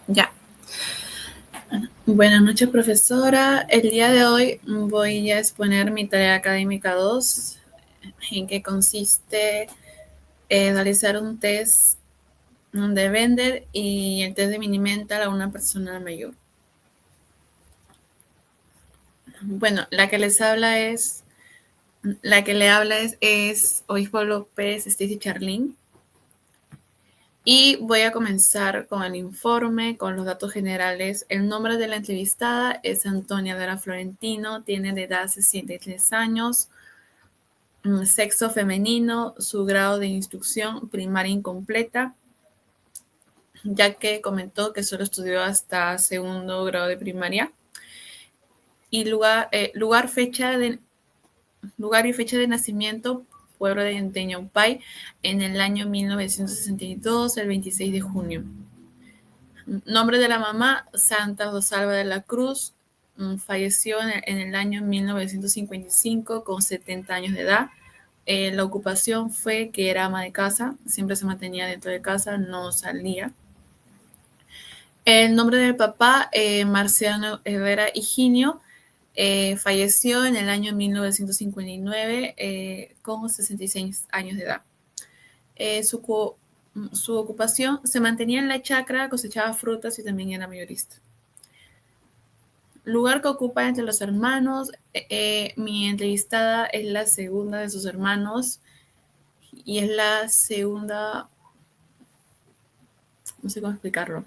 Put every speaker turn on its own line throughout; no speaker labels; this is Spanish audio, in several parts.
Ya. Buenas noches, profesora. El día de hoy voy a exponer mi tarea académica 2, en que consiste en realizar un test de Bender y el test de Mini-Mental a una persona mayor. Bueno, la que le habla es Obispo López, Stacy Charlín. Y voy a comenzar con el informe, con los datos generales. El nombre de la entrevistada es Antonia Vera Florentino, tiene de edad 63 años, sexo femenino, su grado de instrucción primaria incompleta, ya que comentó que solo estudió hasta segundo grado de primaria. Y lugar y fecha de nacimiento, pueblo de Ñaupay, en el año 1962, el 26 de junio. Nombre de la mamá, Santa Rosalba de la Cruz. Falleció en el año 1955 con 70 años de edad. La ocupación fue que era ama de casa, siempre se mantenía dentro de casa, no salía. El nombre del papá, Marciano Herrera Higinio, falleció en el año 1959 con 66 años de edad. Su ocupación se mantenía en la chacra, cosechaba frutas y también era mayorista. Lugar que ocupa entre los hermanos. Mi entrevistada es la segunda de sus hermanos y es la segunda, no sé cómo explicarlo,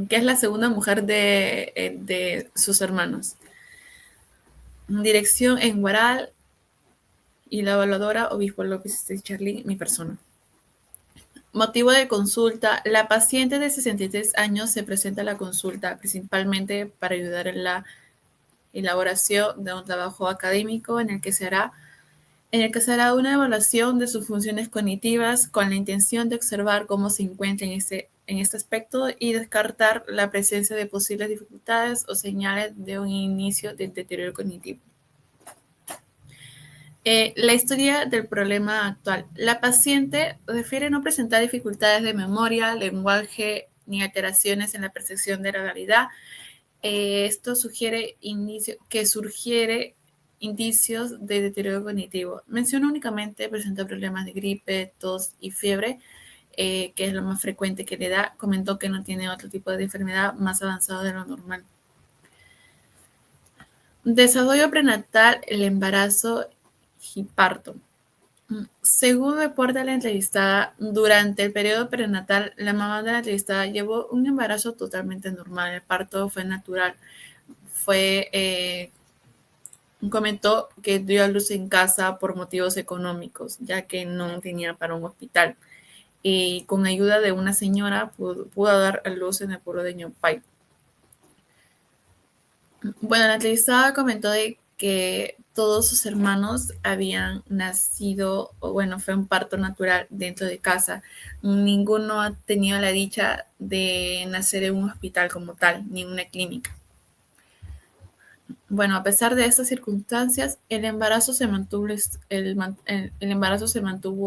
que es la segunda mujer de sus hermanos. Dirección en Guaral y la evaluadora Obispo López Charly, mi persona. Motivo de consulta. La paciente de 63 años se presenta a la consulta principalmente para ayudar en la elaboración de un trabajo académico en el que se hará una evaluación de sus funciones cognitivas con la intención de observar cómo se encuentra en este aspecto y descartar la presencia de posibles dificultades o señales de un inicio del deterioro cognitivo. La historia del problema actual. La paciente refiere no presentar dificultades de memoria, lenguaje ni alteraciones en la percepción de la realidad. Esto sugiere indicios de deterioro cognitivo. Menciona únicamente presenta problemas de gripe, tos y fiebre, que es lo más frecuente que le da. Comentó que no tiene otro tipo de enfermedad más avanzado de lo normal. Desarrollo prenatal, el embarazo y parto. Según reporta la entrevistada, durante el periodo prenatal, la mamá de la entrevistada llevó un embarazo totalmente normal. El parto fue natural. Comentó que dio a luz en casa por motivos económicos, ya que no tenía para un hospital. Y con ayuda de una señora pudo dar a luz en el pueblo de Ñaupay. Bueno, la entrevistada comentó de que todos sus hermanos habían nacido, o bueno, fue un parto natural dentro de casa. Ninguno ha tenido la dicha de nacer en un hospital como tal, ni en una clínica. Bueno, a pesar de estas circunstancias, el embarazo se mantuvo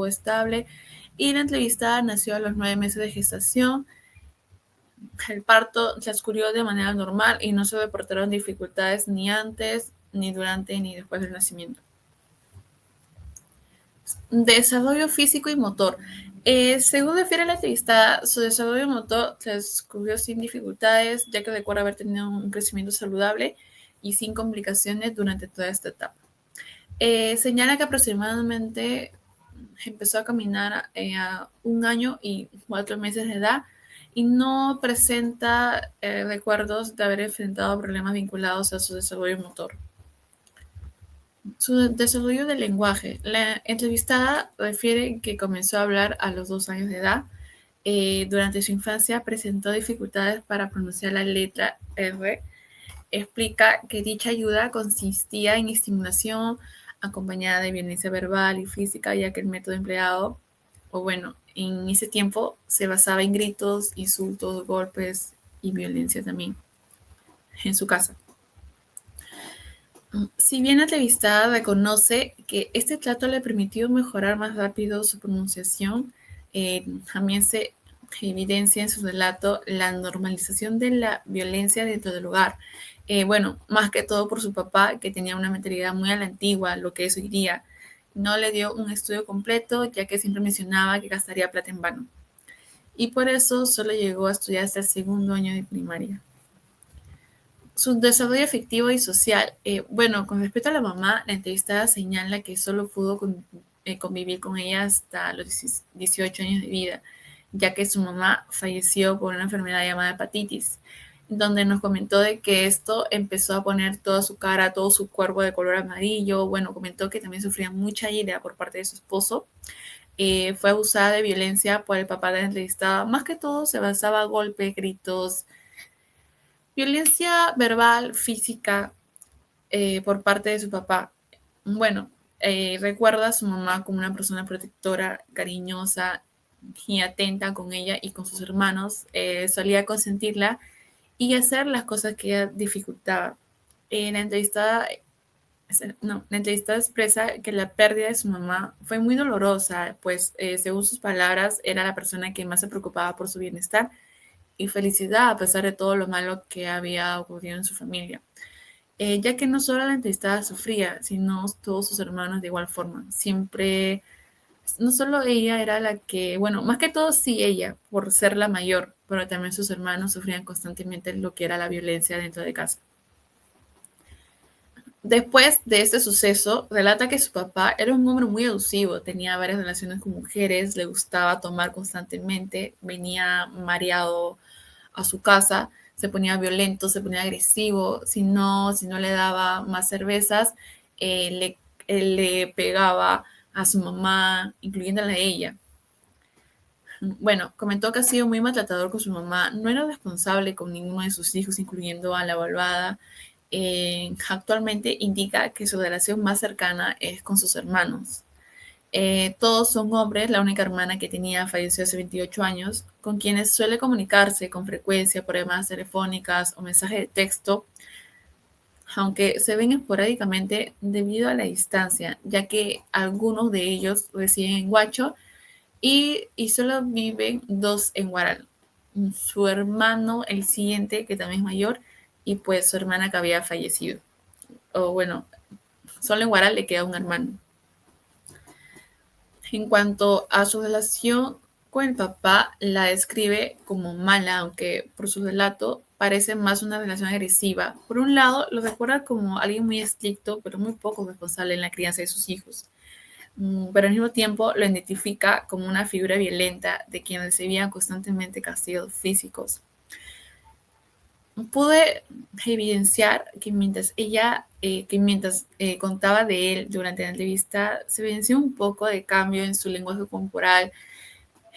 estable y la entrevistada nació a los 9 meses de gestación. El parto transcurrió de manera normal y no se reportaron dificultades ni antes, ni durante, ni después del nacimiento. Desarrollo físico y motor. Según refiere la entrevistada, su desarrollo motor transcurrió sin dificultades, ya que recuerda haber tenido un crecimiento saludable y sin complicaciones durante toda esta etapa. Señala que aproximadamente empezó a caminar a 1 año y 4 meses de edad y no presenta recuerdos de haber enfrentado problemas vinculados a su desarrollo motor. Su desarrollo del lenguaje. La entrevistada refiere que comenzó a hablar a los 2 años de edad. Durante su infancia presentó dificultades para pronunciar la letra R. Explica que dicha ayuda consistía en estimulación acompañada de violencia verbal y física, ya que el método empleado, en ese tiempo se basaba en gritos, insultos, golpes y violencia también en su casa. Si bien la entrevistada reconoce que este trato le permitió mejorar más rápido su pronunciación, también se evidencia en su relato la normalización de la violencia dentro del hogar. Bueno, más que todo por su papá, que tenía una mentalidad muy a la antigua, lo que es hoy día. No le dio un estudio completo, ya que siempre mencionaba que gastaría plata en vano. Y por eso solo llegó a estudiar hasta el segundo año de primaria. Su desarrollo afectivo y social. Bueno, con respecto a la mamá, la entrevistada señala que solo pudo convivir con ella hasta los 18 años de vida, ya que su mamá falleció por una enfermedad llamada hepatitis, donde nos comentó de que esto empezó a poner toda su cara, todo su cuerpo de color amarillo. Bueno, comentó que también sufría mucha ira por parte de su esposo. Fue abusada de violencia por el papá de la entrevistada. Más que todo se basaba a golpes, gritos, violencia verbal, física, por parte de su papá. Bueno, recuerda a su mamá como una persona protectora, cariñosa y atenta con ella y con sus hermanos. Solía consentirla y hacer las cosas que ella dificultaba. La entrevistada, no, la entrevistada expresa que la pérdida de su mamá fue muy dolorosa, pues según sus palabras era la persona que más se preocupaba por su bienestar y felicidad a pesar de todo lo malo que había ocurrido en su familia. Ya que no solo la entrevistada sufría, sino todos sus hermanos de igual forma. Siempre, no solo ella era la que, bueno, más que todo sí ella, por ser la mayor, pero también sus hermanos sufrían constantemente lo que era la violencia dentro de casa. Después de este suceso, relata que su papá era un hombre muy abusivo, tenía varias relaciones con mujeres, le gustaba tomar constantemente, venía mareado a su casa, se ponía violento, se ponía agresivo, si no le daba más cervezas, le pegaba a su mamá, incluyéndola a ella. Bueno, comentó que ha sido muy maltratador con su mamá, no era responsable con ninguno de sus hijos, incluyendo a la malvada. Actualmente indica que su relación más cercana es con sus hermanos. Todos son hombres, la única hermana que tenía falleció hace 28 años, con quienes suele comunicarse con frecuencia por llamadas telefónicas o mensajes de texto, aunque se ven esporádicamente debido a la distancia, ya que algunos de ellos residen en Huacho y solo viven dos en Huaral. Su hermano, el siguiente, que también es mayor, y pues su hermana que había fallecido. O bueno, solo en Huaral le queda un hermano. En cuanto a su relación con el papá, la describe como mala, aunque por su relato parece más una relación agresiva. Por un lado, lo recuerda como alguien muy estricto, pero muy poco responsable en la crianza de sus hijos. Pero al mismo tiempo lo identifica como una figura violenta de quien recibía constantemente castigos físicos. Pude evidenciar que mientras contaba de él durante la entrevista, se evidenció un poco de cambio en su lenguaje corporal,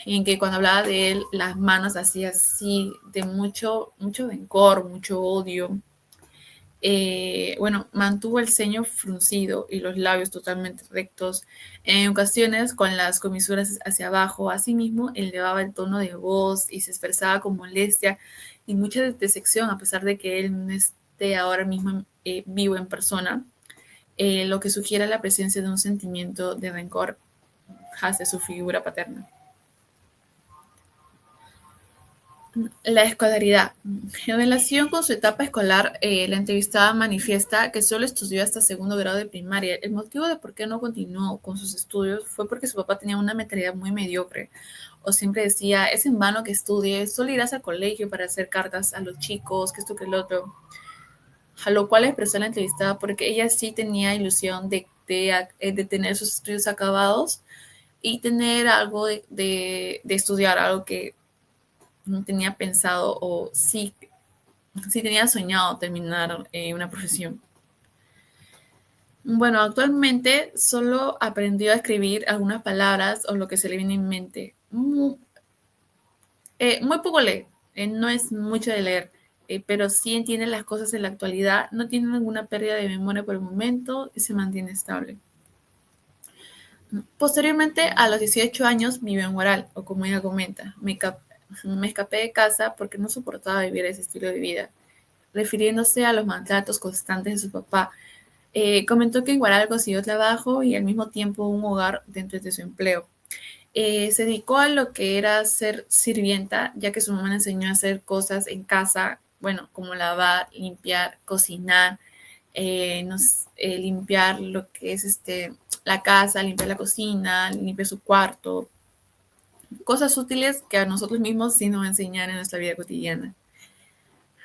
en que cuando hablaba de él, las manos hacía así, de mucho, mucho rencor, mucho odio. Bueno, mantuvo el ceño fruncido y los labios totalmente rectos, en ocasiones con las comisuras hacia abajo. Asimismo, elevaba el tono de voz y se expresaba con molestia y mucha decepción, a pesar de que él no esté ahora mismo vivo en persona, lo que sugiere la presencia de un sentimiento de rencor hacia su figura paterna. La escolaridad. En relación con su etapa escolar, la entrevistada manifiesta que solo estudió hasta segundo grado de primaria. El motivo de por qué no continuó con sus estudios fue porque su papá tenía una mentalidad muy mediocre, o siempre decía, es en vano que estudie, solo irás al colegio para hacer cartas a los chicos, que esto, que el otro. A lo cual expresó la entrevistada porque ella sí tenía ilusión de tener sus estudios acabados y tener algo de estudiar, algo que no tenía pensado o sí tenía soñado terminar una profesión. Bueno, actualmente solo aprendió a escribir algunas palabras o lo que se le viene en mente. Muy poco lee, no es mucho de leer, pero sí entiende las cosas en la actualidad, no tiene ninguna pérdida de memoria por el momento y se mantiene estable. Posteriormente, a los 18 años, vivió en Huaral, o como ella comenta, me escapé de casa porque no soportaba vivir ese estilo de vida, refiriéndose a los maltratos constantes de su papá. Comentó que en Huaral consiguió trabajo y al mismo tiempo un hogar dentro de su empleo. Se dedicó a lo que era ser sirvienta, ya que su mamá le enseñó a hacer cosas en casa, bueno, como lavar, limpiar, cocinar, limpiar lo que es la casa, limpiar la cocina, limpiar su cuarto, cosas útiles que a nosotros mismos sí nos enseñan en nuestra vida cotidiana.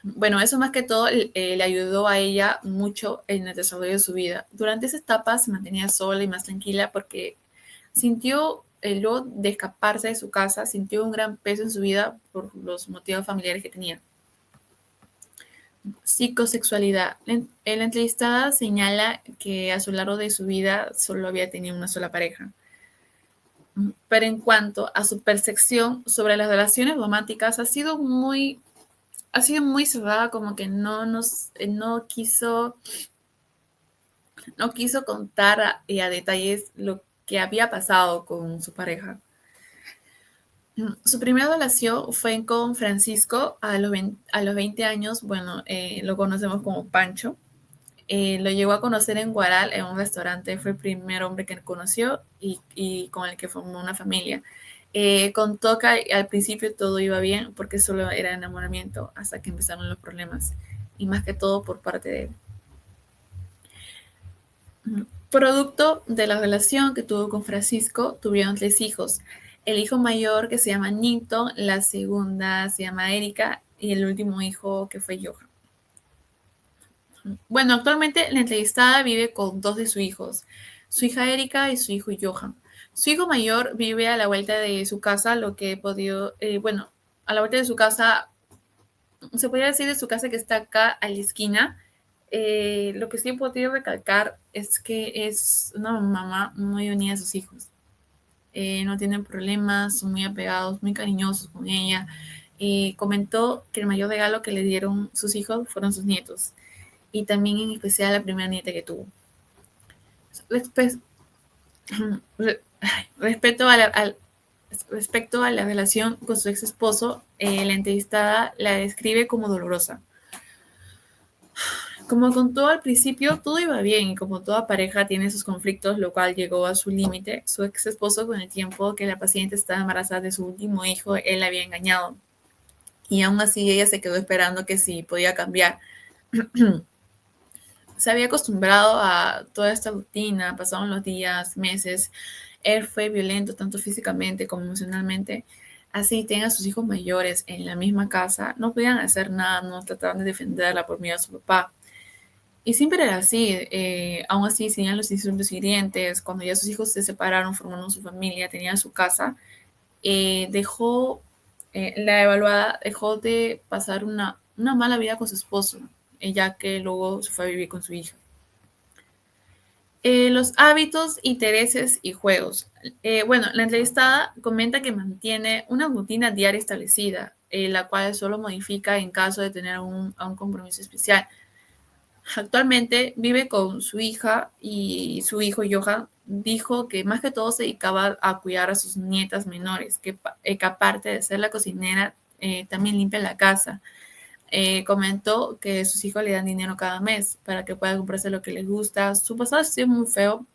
Bueno, eso más que todo le ayudó a ella mucho en el desarrollo de su vida. Durante esa etapa se mantenía sola y más tranquila porque sintió, luego de escaparse de su casa, sintió un gran peso en su vida por los motivos familiares que tenía. Psicosexualidad. La entrevistada señala que a lo largo de su vida solo había tenido una sola pareja. Pero en cuanto a su percepción sobre las relaciones románticas, ha sido muy cerrada, como que no quiso contar a detalles lo que había pasado con su pareja. Su primera relación fue con Francisco a los 20 años, bueno, lo conocemos como Pancho. Lo llegó a conocer en Guaral, en un restaurante, fue el primer hombre que conoció y con el que formó una familia. Contó que al principio todo iba bien porque solo era enamoramiento hasta que empezaron los problemas y más que todo por parte de él. Producto de la relación que tuvo con Francisco, tuvieron 3 hijos. El hijo mayor que se llama Newton, la segunda se llama Erika y el último hijo que fue Johan. Bueno, actualmente la entrevistada vive con 2 de sus hijos, su hija Erika y su hijo Johan. Su hijo mayor vive a la vuelta de su casa, lo que he podido, bueno, a la vuelta de su casa, se podría decir de su casa que está acá a la esquina. Lo que sí he podido recalcar es que es una mamá muy unida a sus hijos. No tienen problemas, son muy apegados, muy cariñosos con ella. Comentó que el mayor regalo que le dieron sus hijos fueron sus nietos y también en especial la primera nieta que tuvo. Respecto a respecto a la relación con su ex esposo, la entrevistada la describe como dolorosa. Como contó al principio, todo iba bien y como toda pareja tiene sus conflictos, lo cual llegó a su límite. Su ex esposo, con el tiempo que la paciente estaba embarazada de su último hijo, él la había engañado. Y aún así ella se quedó esperando que sí podía cambiar. Se había acostumbrado a toda esta rutina, pasaron los días, meses. Él fue violento tanto físicamente como emocionalmente. Así tenga a sus hijos mayores en la misma casa, no podían hacer nada, no trataban de defenderla por miedo a su papá. Y siempre era así, aún así seguían los insultos hirientes. Cuando ya sus hijos se separaron, formaron su familia, tenían su casa, la evaluada dejó de pasar una mala vida con su esposo, ya que luego se fue a vivir con su hija. Los hábitos, intereses y juegos. Bueno, la entrevistada comenta que mantiene una rutina diaria establecida, la cual solo modifica en caso de tener un compromiso especial. Actualmente vive con su hija y su hijo Johan dijo que más que todo se dedicaba a cuidar a sus nietas menores, que aparte de ser la cocinera, también limpia la casa. Comentó que sus hijos le dan dinero cada mes para que pueda comprarse lo que les gusta. Su pasado ha sido muy feo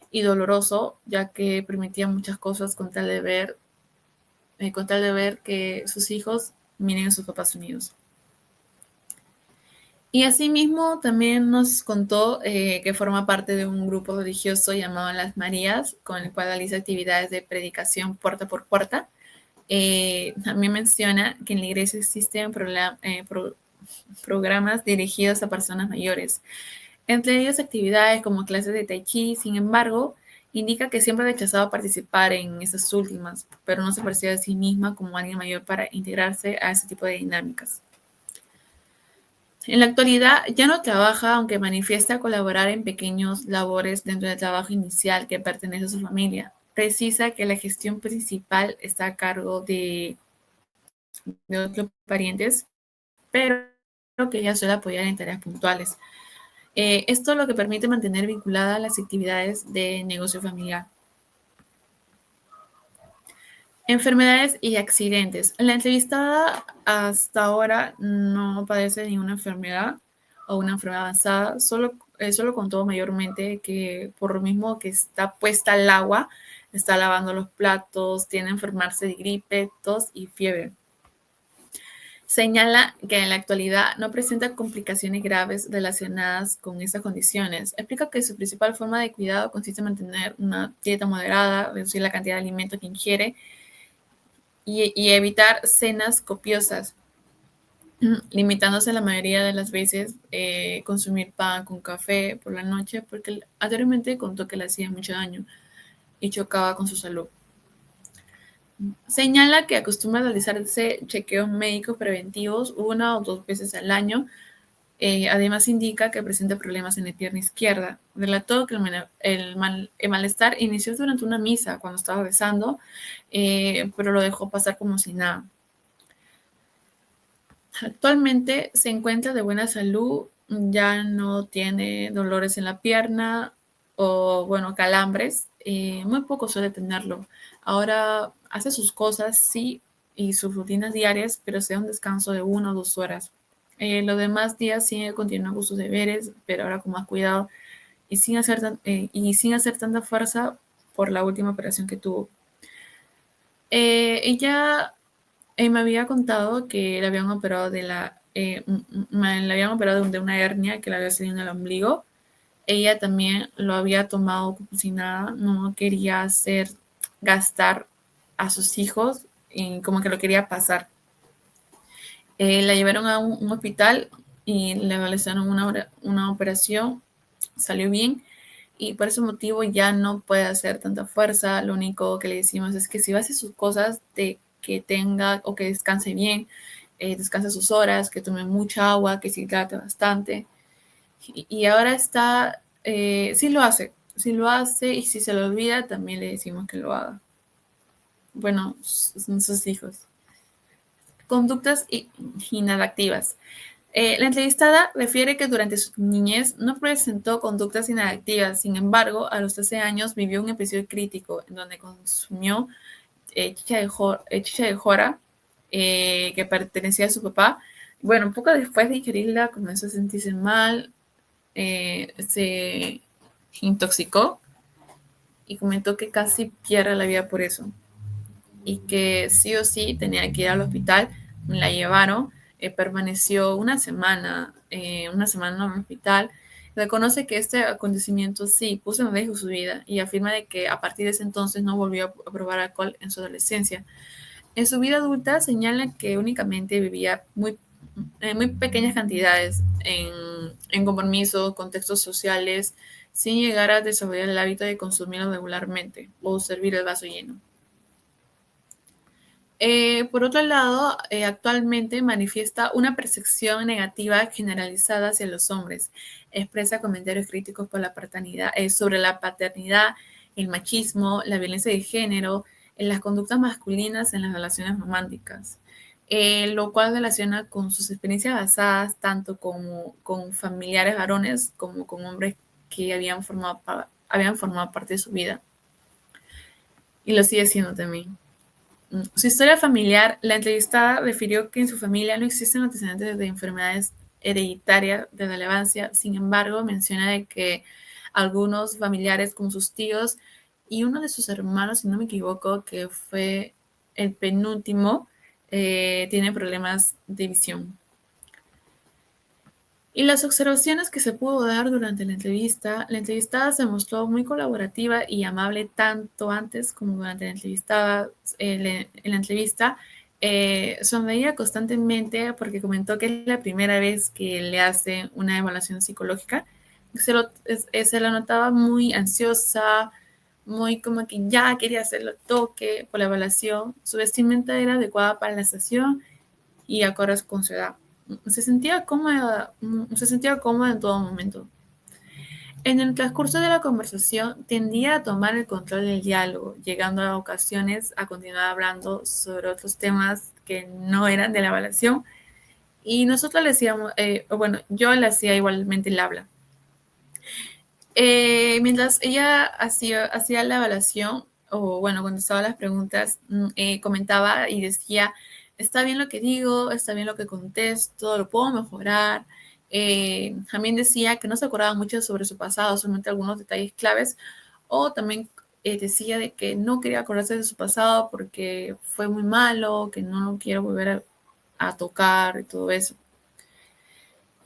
y doloroso, ya que permitía muchas cosas con tal de ver que sus hijos miren a sus papás unidos. Y asimismo también nos contó que forma parte de un grupo religioso llamado Las Marías, con el cual realiza actividades de predicación puerta por puerta. También menciona que en la iglesia existen programas dirigidos a personas mayores, entre ellos actividades como clases de tai chi. Sin embargo, indica que siempre ha rechazado participar en esas últimas, pero no se percibe a sí misma como alguien mayor para integrarse a ese tipo de dinámicas. En la actualidad ya no trabaja, aunque manifiesta colaborar en pequeños labores dentro del trabajo inicial que pertenece a su familia. Precisa que la gestión principal está a cargo de otros parientes, pero que ella suele apoyar en tareas puntuales. Esto es lo que permite mantener vinculadas las actividades de negocio familiar. Enfermedades y accidentes. La entrevistada hasta ahora no padece ninguna enfermedad o una enfermedad avanzada, solo contó mayormente que por lo mismo que está puesta al agua, está lavando los platos, tiene a enfermarse de gripe, tos y fiebre. Señala que en la actualidad no presenta complicaciones graves relacionadas con estas condiciones. Explica que su principal forma de cuidado consiste en mantener una dieta moderada, reducir la cantidad de alimentos que ingiere y evitar cenas copiosas, limitándose la mayoría de las veces consumir pan con café por la noche, porque anteriormente contó que le hacía mucho daño y chocaba con su salud. Señala que acostumbra a realizarse chequeos médicos preventivos 1 o 2 veces al año. Además indica que presenta problemas en la pierna izquierda. Relató que el malestar inició durante una misa cuando estaba rezando, pero lo dejó pasar como si nada. Actualmente se encuentra de buena salud, ya no tiene dolores en la pierna o, bueno, calambres. Muy poco suele tenerlo. Ahora hace sus cosas, sí, y sus rutinas diarias, pero se da un descanso de 1 o 2 horas. Los demás días sigue continuando con sus deberes, pero ahora con más cuidado y sin hacer tanta fuerza por la última operación que tuvo. Ella me había contado que le habían operado le habían operado de una hernia que le había salido en el ombligo. Ella también lo había tomado como si nada, no quería hacer gastar a sus hijos y como que lo quería pasar. La llevaron a un hospital y le realizaron una operación, salió bien y por ese motivo ya no puede hacer tanta fuerza. Lo único que le decimos es que si va a hacer sus cosas, de que tenga o que descanse bien, descanse sus horas, que tome mucha agua, que se hidrate bastante. Y ahora está, sí lo hace y si se lo olvida también le decimos que lo haga. Bueno, son sus hijos. Conductas inadaptivas. La entrevistada refiere que durante su niñez no presentó conductas inadaptivas, sin embargo, a los 13 años vivió un episodio crítico en donde consumió chicha de jora que pertenecía a su papá. Bueno, un poco después de ingerirla comenzó a sentirse mal, se intoxicó y comentó que casi pierde la vida por eso y que sí o sí tenía que ir al hospital. La llevaron, permaneció una semana en el hospital. Reconoce que este acontecimiento sí puso en riesgo su vida y afirma de que a partir de ese entonces no volvió a probar alcohol en su adolescencia. En su vida adulta señala que únicamente vivía en muy pequeñas cantidades, en compromisos, contextos sociales, sin llegar a desarrollar el hábito de consumirlo regularmente o servir el vaso lleno. Por otro lado, actualmente manifiesta una percepción negativa generalizada hacia los hombres. Expresa comentarios críticos por la paternidad, sobre la paternidad, el machismo, la violencia de género, en las conductas masculinas en las relaciones románticas, lo cual relaciona con sus experiencias basadas tanto con familiares varones como con hombres que habían formado parte de su vida. Y lo sigue siendo también. Su historia familiar, la entrevistada refirió que en su familia no existen antecedentes de enfermedades hereditarias de relevancia. Sin embargo, menciona de que algunos familiares como sus tíos y uno de sus hermanos, si no me equivoco, que fue el penúltimo, tiene problemas de visión. Y las observaciones que se pudo dar durante la entrevistada se mostró muy colaborativa y amable tanto antes como durante en la entrevista. Sonreía constantemente porque comentó que es la primera vez que le hace una evaluación psicológica. Se la notaba muy ansiosa, muy como que ya quería hacerlo toque por la evaluación. Su vestimenta era adecuada para la estación y acorde con su edad. Se sentía cómoda en todo momento. En el transcurso de la conversación tendía a tomar el control del diálogo, llegando a ocasiones a continuar hablando sobre otros temas que no eran de la evaluación y nosotros le decíamos, yo le hacía igualmente el habla. Mientras ella hacía la evaluación, o bueno, contestaba las preguntas, comentaba y decía, está bien lo que digo, está bien lo que contesto, lo puedo mejorar. También decía que no se acordaba mucho sobre su pasado, solamente algunos detalles claves, o también decía de que no quería acordarse de su pasado porque fue muy malo, que no lo quiero volver a tocar y todo eso.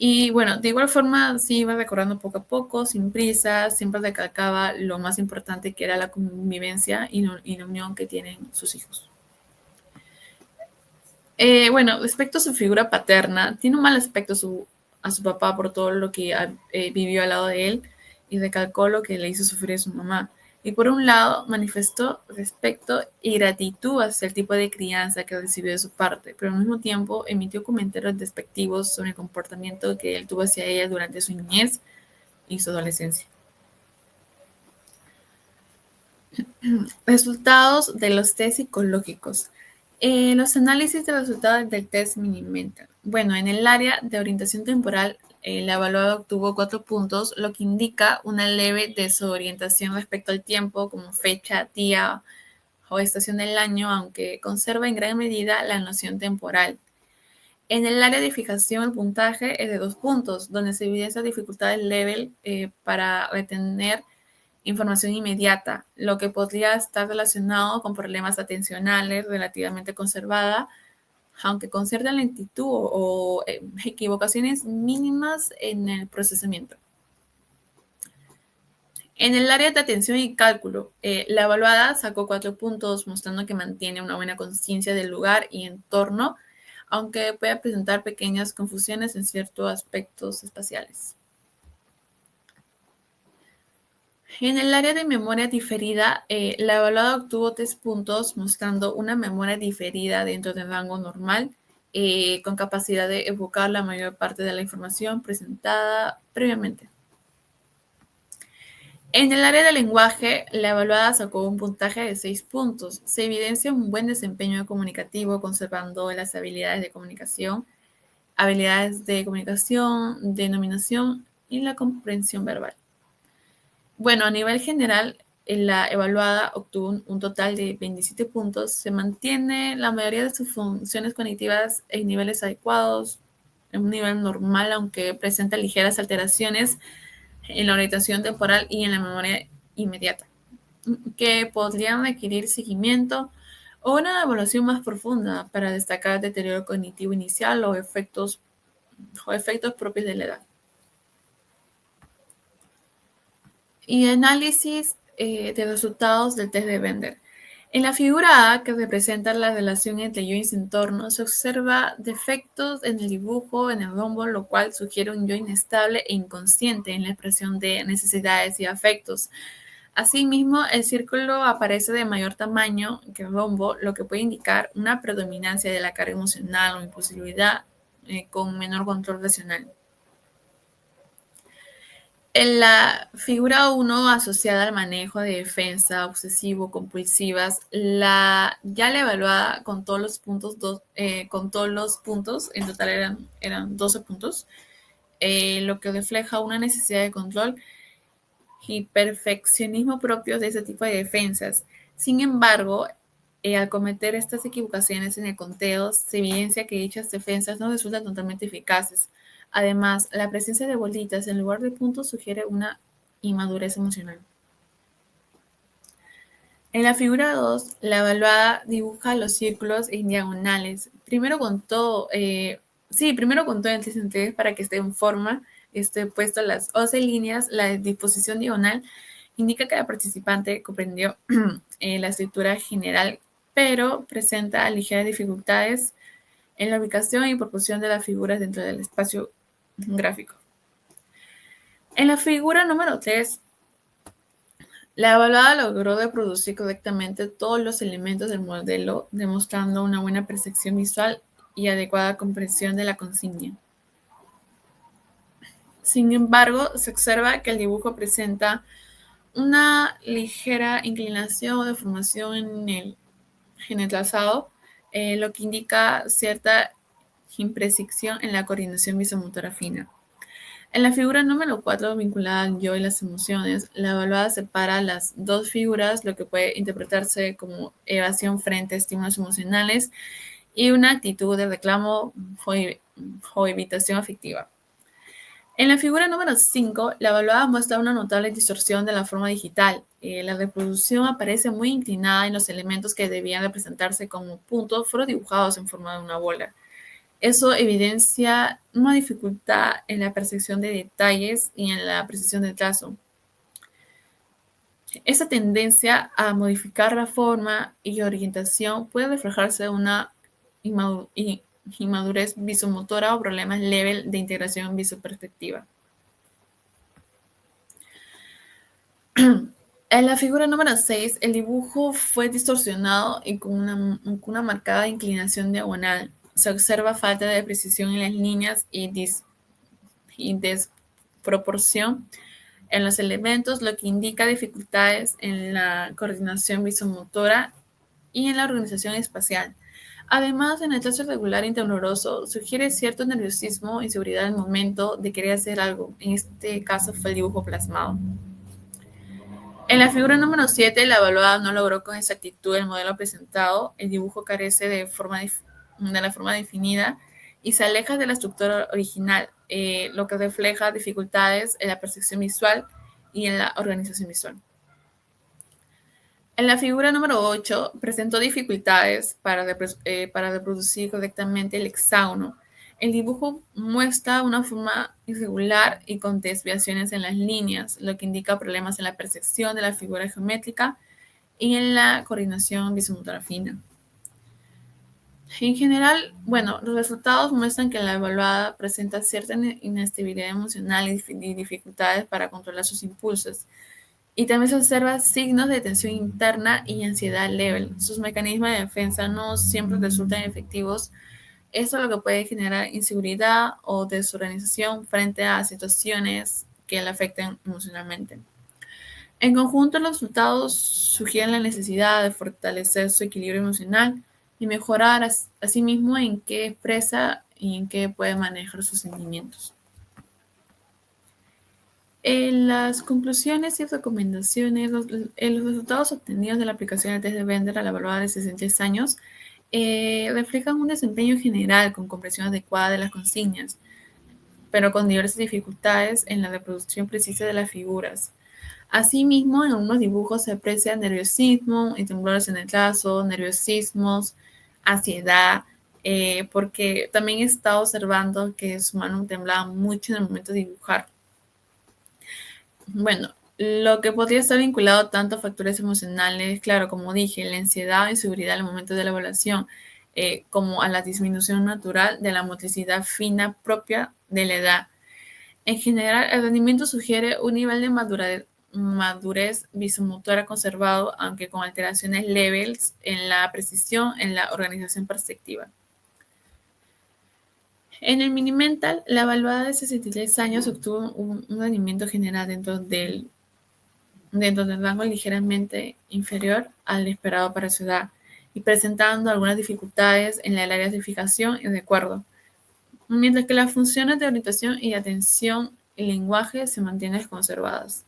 Y bueno, de igual forma sí iba recordando poco a poco, sin prisa, siempre recalcaba lo más importante que era la convivencia y la unión que tienen sus hijos. Bueno, respecto a su figura paterna, tiene un mal aspecto a su papá por todo lo que vivió al lado de él y recalcó lo que le hizo sufrir a su mamá. Y por un lado, manifestó respeto y gratitud hacia el tipo de crianza que recibió de su parte, pero al mismo tiempo emitió comentarios despectivos sobre el comportamiento que él tuvo hacia ella durante su niñez y su adolescencia. Resultados de los test psicológicos. Los análisis de resultados del test Mini-Mental. Bueno, en el área de orientación temporal, el evaluado obtuvo 4 puntos, lo que indica una leve desorientación respecto al tiempo, como fecha, día o estación del año, aunque conserva en gran medida la noción temporal. En el área de fijación, el puntaje es de 2 puntos, donde se evidencia dificultades level para retener información inmediata, lo que podría estar relacionado con problemas atencionales relativamente conservada, aunque con cierta lentitud o equivocaciones mínimas en el procesamiento. En el área de atención y cálculo, la evaluada sacó 4 puntos, mostrando que mantiene una buena conciencia del lugar y entorno, aunque puede presentar pequeñas confusiones en ciertos aspectos espaciales. En el área de memoria diferida, la evaluada obtuvo 3 puntos, mostrando una memoria diferida dentro del rango normal, con capacidad de evocar la mayor parte de la información presentada previamente. En el área del lenguaje, la evaluada sacó un puntaje de 6 puntos. Se evidencia un buen desempeño comunicativo, conservando las habilidades de comunicación, denominación y la comprensión verbal. Bueno, a nivel general, la evaluada obtuvo un total de 27 puntos. Se mantiene la mayoría de sus funciones cognitivas en niveles adecuados, en un nivel normal, aunque presenta ligeras alteraciones en la orientación temporal y en la memoria inmediata, que podrían requerir seguimiento o una evaluación más profunda para destacar deterioro cognitivo inicial o efectos propios de la edad. Y análisis de resultados del test de Bender. En la figura A, que representa la relación entre yo y su entorno, se observa defectos en el dibujo, en el rombo, lo cual sugiere un yo inestable e inconsciente en la expresión de necesidades y afectos. Asimismo, el círculo aparece de mayor tamaño que el rombo, lo que puede indicar una predominancia de la carga emocional o impulsividad con menor control racional. En la figura 1 asociada al manejo de defensa obsesivo-compulsivas, ya la evaluada con todos los puntos, en total eran 12 puntos, lo que refleja una necesidad de control y perfeccionismo propios de ese tipo de defensas. Sin embargo, al cometer estas equivocaciones en el conteo, se evidencia que dichas defensas no resultan totalmente eficaces. Además, la presencia de bolitas en lugar de puntos sugiere una inmadurez emocional. En la figura 2, la evaluada dibuja los círculos en diagonales. Primero contó en 3 para que esté en forma, esté puesto las 11 líneas. La disposición diagonal indica que la participante comprendió la estructura general, pero presenta ligeras dificultades en la ubicación y proporción de las figuras dentro del espacio gráfico. En la figura número 3, la evaluada logró reproducir correctamente todos los elementos del modelo, demostrando una buena percepción visual y adecuada comprensión de la consigna. Sin embargo, se observa que el dibujo presenta una ligera inclinación o deformación en el trazado, lo que indica cierta imprecisión en la coordinación visomotora fina. En la figura número 4, vinculada al yo y las emociones, la evaluada separa las 2 figuras, lo que puede interpretarse como evasión frente a estímulos emocionales y una actitud de reclamo o evitación afectiva. En la figura número 5, la evaluada muestra una notable distorsión de la forma digital. La reproducción aparece muy inclinada y los elementos que debían representarse como puntos fueron dibujados en forma de una bola. Eso evidencia una dificultad en la percepción de detalles y en la precisión del trazo. Esa tendencia a modificar la forma y orientación puede reflejarse en una inmadurez visomotora o problemas leves de integración visoperspectiva. En la figura número 6, el dibujo fue distorsionado y con una marcada inclinación diagonal. Se observa falta de precisión en las líneas y desproporción en los elementos, lo que indica dificultades en la coordinación visomotora y en la organización espacial. Además, en el trazo irregular intemoroso sugiere cierto nerviosismo e inseguridad al momento de querer hacer algo. En este caso fue el dibujo plasmado. En la figura número 7, la evaluada no logró con exactitud el modelo presentado. El dibujo carece de la forma definida y se aleja de la estructura original, lo que refleja dificultades en la percepción visual y en la organización visual. En la figura número 8, presentó dificultades para reproducir correctamente el hexágono. El dibujo muestra una forma irregular y con desviaciones en las líneas, lo que indica problemas en la percepción de la figura geométrica y en la coordinación visomotora fina. En general, bueno, los resultados muestran que la evaluada presenta cierta inestabilidad emocional y dificultades para controlar sus impulsos. Y también se observa signos de tensión interna y ansiedad leve. Sus mecanismos de defensa no siempre resultan efectivos. Esto es lo que puede generar inseguridad o desorganización frente a situaciones que le afecten emocionalmente. En conjunto, los resultados sugieren la necesidad de fortalecer su equilibrio emocional y mejorar a sí mismo en qué expresa y en qué puede manejar sus sentimientos. En las conclusiones y recomendaciones, los resultados obtenidos de la aplicación del test de Bender a la evaluada de 63 años reflejan un desempeño general con comprensión adecuada de las consignas, pero con diversas dificultades en la reproducción precisa de las figuras. Asimismo, en algunos dibujos se aprecia nerviosismo y temblores en el trazo, nerviosismos, ansiedad, porque también he estado observando que su mano temblaba mucho en el momento de dibujar. Bueno, lo que podría estar vinculado tanto a factores emocionales, claro, como dije, la ansiedad y inseguridad al momento de la evaluación, como a la disminución natural de la motricidad fina propia de la edad. En general, el rendimiento sugiere un nivel de madurez visomotora conservado, aunque con alteraciones leves en la precisión en la organización perceptiva. En el Minimental, la evaluada de 63 años obtuvo un rendimiento general dentro del rango ligeramente inferior al esperado para su edad y presentando algunas dificultades en el área de fijación y recuerdo, mientras que las funciones de orientación y atención y lenguaje se mantienen conservadas.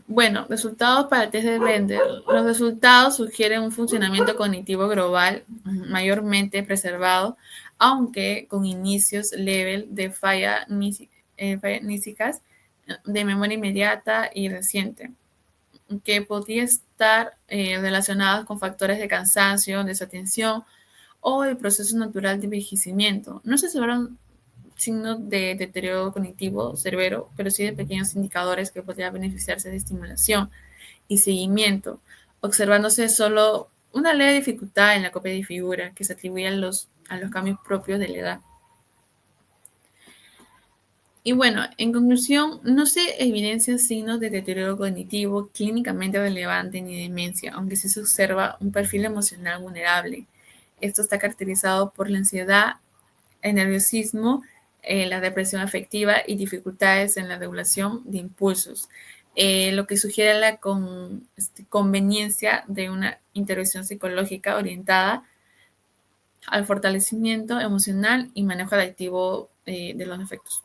Bueno, resultados para el test de Bender. Los resultados sugieren un funcionamiento cognitivo global mayormente preservado, aunque con inicios leves de fallas nísicas de memoria inmediata y reciente, que podría estar relacionadas con factores de cansancio, desatención o el proceso natural de envejecimiento. No se observaron signos de deterioro cognitivo severo, pero sí de pequeños indicadores que podrían beneficiarse de estimulación y seguimiento, observándose solo una leve dificultad en la copia de figura que se atribuye a los cambios propios de la edad. Y bueno, en conclusión, no se evidencian signos de deterioro cognitivo clínicamente relevante ni demencia, aunque sí se observa un perfil emocional vulnerable. Esto está caracterizado por la ansiedad, el nerviosismo, la depresión afectiva y dificultades en la regulación de impulsos, lo que sugiere la conveniencia de una intervención psicológica orientada al fortalecimiento emocional y manejo adaptativo de los efectos.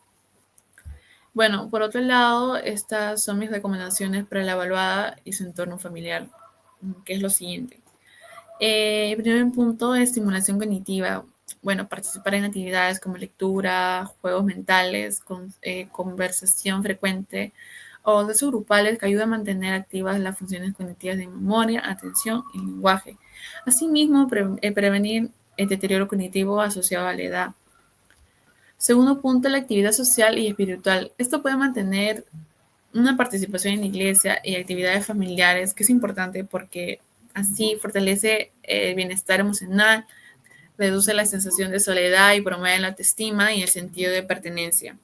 Bueno, por otro lado, estas son mis recomendaciones para la evaluada y su entorno familiar, que es lo siguiente. El primer punto es estimulación cognitiva. Bueno, participar en actividades como lectura, juegos mentales, conversación frecuente o desarrollos grupales que ayudan a mantener activas las funciones cognitivas de memoria, atención y lenguaje. Asimismo, prevenir el deterioro cognitivo asociado a la edad. Segundo punto, la actividad social y espiritual. Esto puede mantener una participación en la iglesia y actividades familiares, que es importante porque así fortalece el bienestar emocional, reduce la sensación de soledad y promueve la autoestima y el sentido de pertenencia.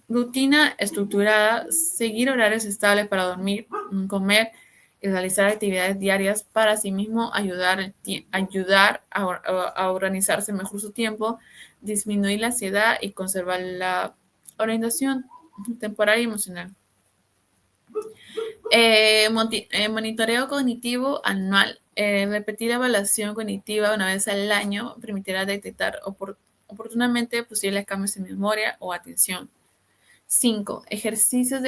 Rutina estructurada, seguir horarios estables para dormir, comer y realizar actividades diarias para asimismo ayudar a organizarse mejor su tiempo, disminuir la ansiedad y conservar la orientación temporal y emocional. Monitoreo cognitivo anual. Repetir evaluación cognitiva una vez al año permitirá detectar oportunamente posibles cambios en memoria o atención. 5. Ejercicios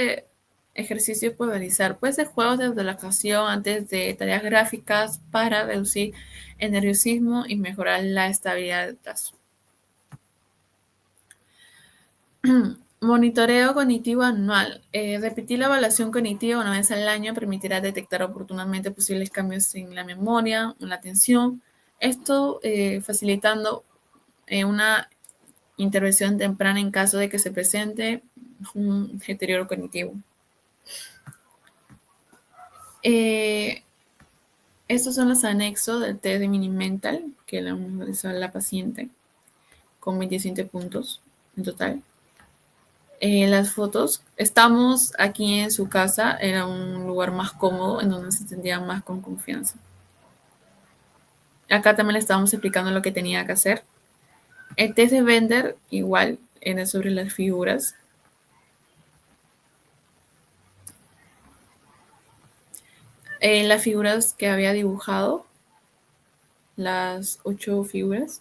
por realizar. Puede ser juegos de relajación antes de tareas gráficas para reducir el nerviosismo y mejorar la estabilidad del trazo. Monitoreo cognitivo anual. Repetir la evaluación cognitiva una vez al año permitirá detectar oportunamente posibles cambios en la memoria, en la atención. Esto facilitando una intervención temprana en caso de que se presente un deterioro cognitivo. Estos son los anexos del test de Mini-Mental que le hemos realizado a la paciente con 27 puntos en total. Las fotos, estamos aquí en su casa, era un lugar más cómodo en donde se sentía más con confianza. Acá también le estábamos explicando lo que tenía que hacer. El test de Bender igual era sobre las figuras. Las figuras que había dibujado, las 8 figuras.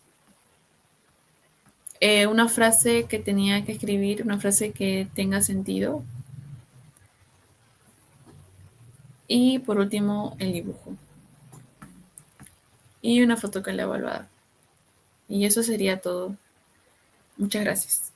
Una frase que tenía que escribir, una frase que tenga sentido. Y por último, el dibujo. Y una foto con la evaluada. Y eso sería todo. Muchas gracias.